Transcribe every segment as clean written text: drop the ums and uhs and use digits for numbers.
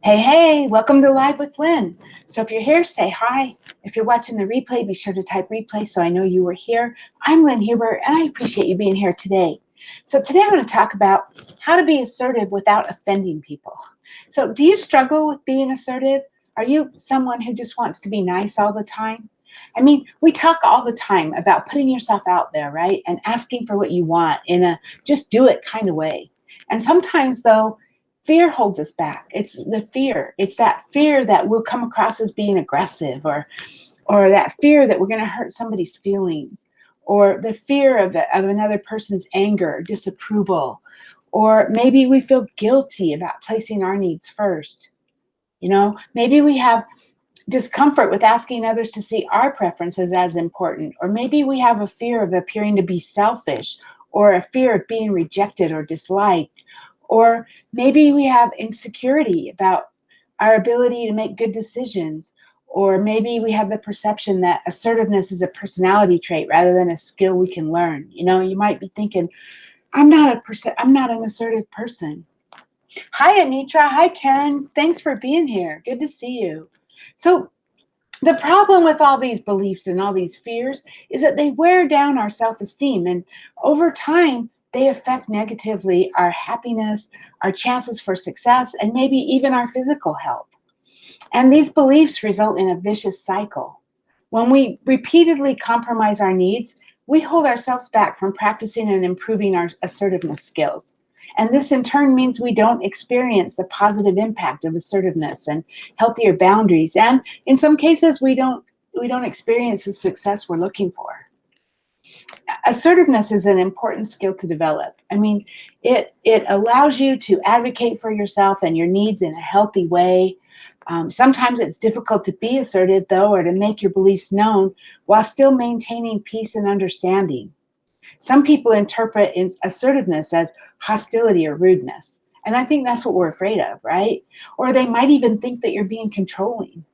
Hey, welcome to Live with Lynn. So if you're here, say hi. If you're watching the replay, be sure to type replay so I know you were here. I'm Lynn Huber, and I appreciate you being here today. So today I'm going to talk about how to be assertive without offending people. So do you struggle with being assertive? Are you someone who just wants to be nice all the time? I mean, we talk all the time about putting yourself out there, right? And asking for what you want in a just do it kind of way. And sometimes, though, fear holds us back. It's the fear. It's that fear that we'll come across as being aggressive, or that fear that we're going to hurt somebody's feelings, or the fear of another person's anger, disapproval, or maybe we feel guilty about placing our needs first. Maybe we have discomfort with asking others to see our preferences as important, or maybe we have a fear of appearing to be selfish, or a fear of being rejected or disliked, or maybe we have insecurity about our ability to make good decisions, or maybe we have the perception that assertiveness is a personality trait rather than a skill we can learn. You might be thinking, I'm not an assertive person. Hi, Anitra. Hi, Karen. Thanks for being here. Good to see you. So the problem with all these beliefs and all these fears is that they wear down our self-esteem, and over time, they affect negatively our happiness, our chances for success, and maybe even our physical health. And these beliefs result in a vicious cycle. When we repeatedly compromise our needs, we hold ourselves back from practicing and improving our assertiveness skills. And this in turn means we don't experience the positive impact of assertiveness and healthier boundaries. And in some cases, we don't experience the success we're looking for. Assertiveness is an important skill to develop. I mean, it allows you to advocate for yourself and your needs in a healthy way. Sometimes it's difficult to be assertive, though, or to make your beliefs known while still maintaining peace and understanding. Some people interpret assertiveness as hostility or rudeness. And I think that's what we're afraid of, right? Or they might even think that you're being controlling.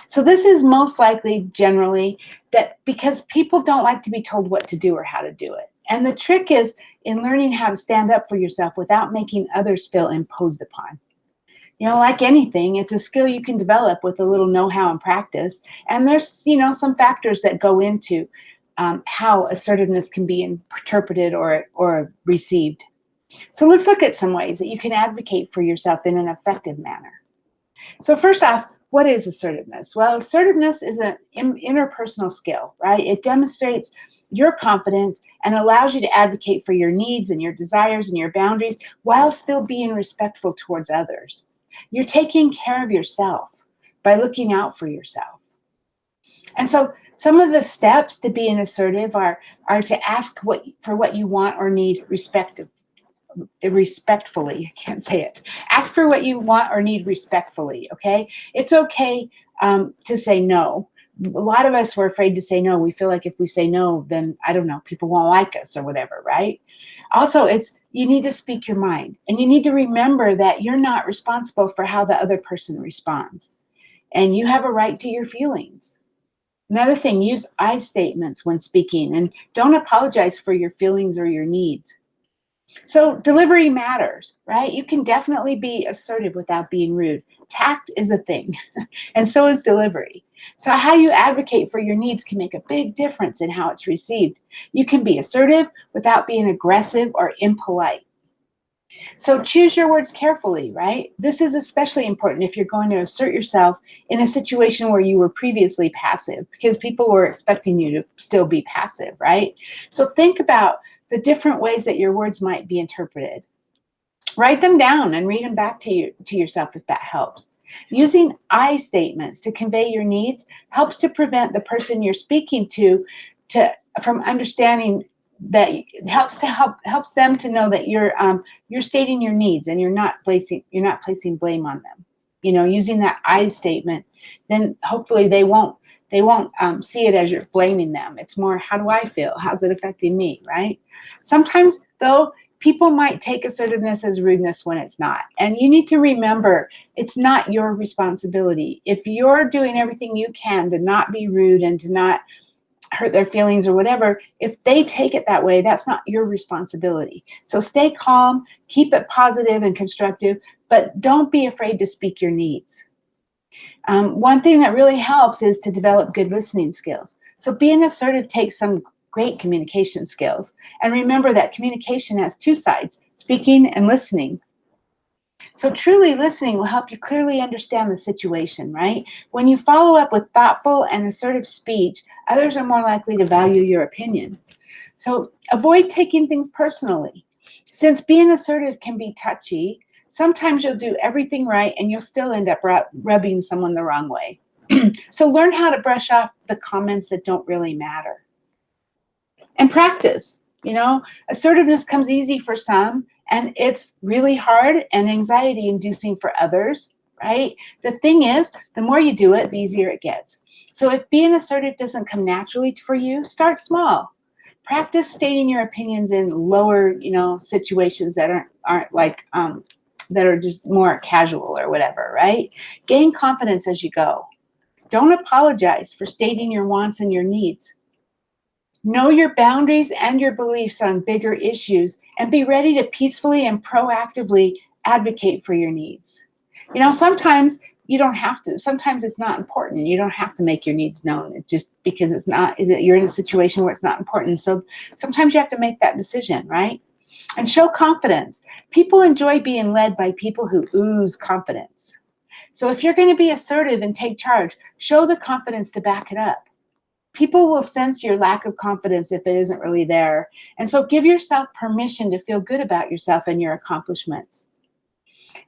So this is most likely generally that because people don't like to be told what to do or how to do it. And the trick is in learning how to stand up for yourself without making others feel imposed upon. Like anything, it's a skill you can develop with a little know-how and practice. And there's, some factors that go into how assertiveness can be interpreted or received. So let's look at some ways that you can advocate for yourself in an effective manner. So first off, what is assertiveness? Well, assertiveness is an interpersonal skill, right? It demonstrates your confidence and allows you to advocate for your needs and your desires and your boundaries while still being respectful towards others. You're taking care of yourself by looking out for yourself. And so some of the steps to being assertive are to ask for what you want or need respectfully. I can't say it. Ask for what you want or need respectfully, okay? It's okay to say no. A lot of us were afraid to say no. We feel like if we say no, then, I don't know, people won't like us or whatever, right? Also, you need to speak your mind. And you need to remember that you're not responsible for how the other person responds. And you have a right to your feelings. Another thing, use I statements when speaking, and don't apologize for your feelings or your needs. So delivery matters, right? You can definitely be assertive without being rude. Tact is a thing, and so is delivery. So how you advocate for your needs can make a big difference in how it's received. You can be assertive without being aggressive or impolite. So choose your words carefully, right? This is especially important if you're going to assert yourself in a situation where you were previously passive, because people were expecting you to still be passive, right? So think about the different ways that your words might be interpreted. Write them down and read them back to yourself if that helps. Using I statements to convey your needs helps to prevent the person you're speaking to from understanding that helps them to know that you're stating your needs and you're not placing blame on them. Using that I statement, then hopefully they won't see it as you're blaming them. It's more, how do I feel? How's it affecting me, right? Sometimes, though, people might take assertiveness as rudeness when it's not. And you need to remember, it's not your responsibility. If you're doing everything you can to not be rude and to not hurt their feelings or whatever, if they take it that way, that's not your responsibility. So stay calm, keep it positive and constructive, but don't be afraid to speak your needs. One thing that really helps is to develop good listening skills. So being assertive takes some great communication skills. And remember that communication has two sides, speaking and listening. So truly listening will help you clearly understand the situation, right? When you follow up with thoughtful and assertive speech, others are more likely to value your opinion. So avoid taking things personally. Since being assertive can be touchy, sometimes you'll do everything right and you'll still end up rubbing someone the wrong way. So learn how to brush off the comments that don't really matter. And practice. Assertiveness comes easy for some, and it's really hard and anxiety inducing for others, right? The thing is, the more you do it, the easier it gets. So if being assertive doesn't come naturally for you, start small. Practice stating your opinions in lower, situations that aren't like that are just more casual or whatever, right? Gain confidence as you go. Don't apologize for stating your wants and your needs. Know your boundaries and your beliefs on bigger issues, and be ready to peacefully and proactively advocate for your needs. Sometimes you don't have to. Sometimes it's not important. You don't have to make your needs known just because you're in a situation where it's not important. So sometimes you have to make that decision, right? And show confidence. People enjoy being led by people who ooze confidence. So if you're going to be assertive and take charge, show the confidence to back it up. People will sense your lack of confidence if it isn't really there. And so give yourself permission to feel good about yourself and your accomplishments.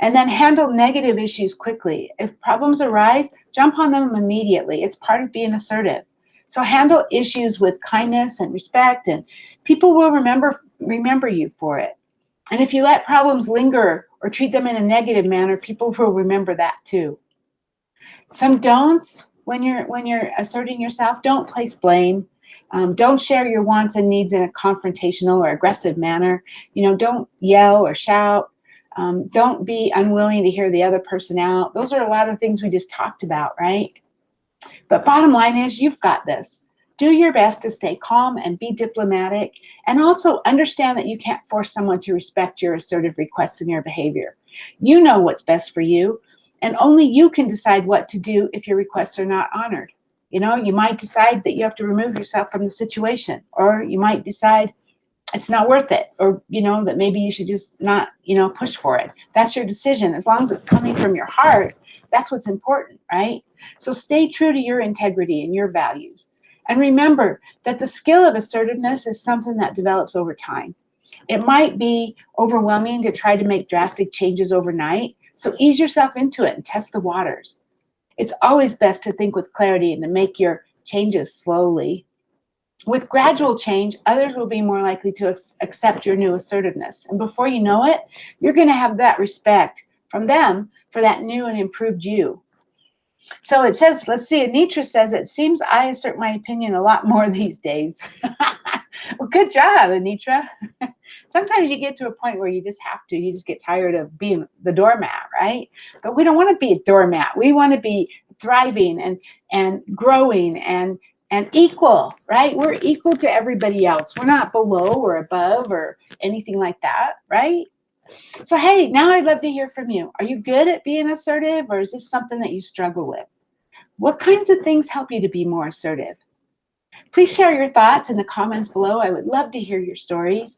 And then handle negative issues quickly. If problems arise, jump on them immediately. It's part of being assertive. So handle issues with kindness and respect, and people will remember you for it. And if you let problems linger or treat them in a negative manner, people will remember that too. Some don'ts when you're asserting yourself: don't place blame. Don't share your wants and needs in a confrontational or aggressive manner. Don't yell or shout. Don't be unwilling to hear the other person out. Those are a lot of things we just talked about, right? But bottom line is, you've got this. Do your best to stay calm and be diplomatic, and also understand that you can't force someone to respect your assertive requests and your behavior. You know what's best for you, and only you can decide what to do if your requests are not honored. You might decide that you have to remove yourself from the situation, or you might decide it's not worth it, or that maybe you should just not push for it. That's your decision. As long as it's coming from your heart, that's what's important, right? So stay true to your integrity and your values, and remember that the skill of assertiveness is something that develops over time. It might be overwhelming to try to make drastic changes overnight, so ease yourself into it and test the waters. It's always best to think with clarity and to make your changes slowly. With gradual change, others will be more likely to accept your new assertiveness. And before you know it, you're going to have that respect from them for that new and improved you. So it says, let's see, Anitra says, it seems I assert my opinion a lot more these days. Well, good job, Anitra. Sometimes you get to a point where you just get tired of being the doormat, right? But we don't want to be a doormat. We want to be thriving and growing and equal, right? We're equal to everybody else. We're not below or above or anything like that, right? So, hey, now I'd love to hear from you. Are you good at being assertive, or is this something that you struggle with? What kinds of things help you to be more assertive? Please share your thoughts in the comments below. I would love to hear your stories.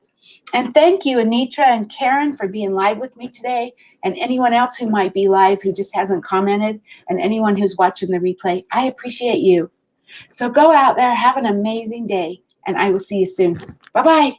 And thank you, Anitra and Karen, for being live with me today, and anyone else who might be live who just hasn't commented, and anyone who's watching the replay. I appreciate you. So go out there, have an amazing day, and I will see you soon. Bye-bye.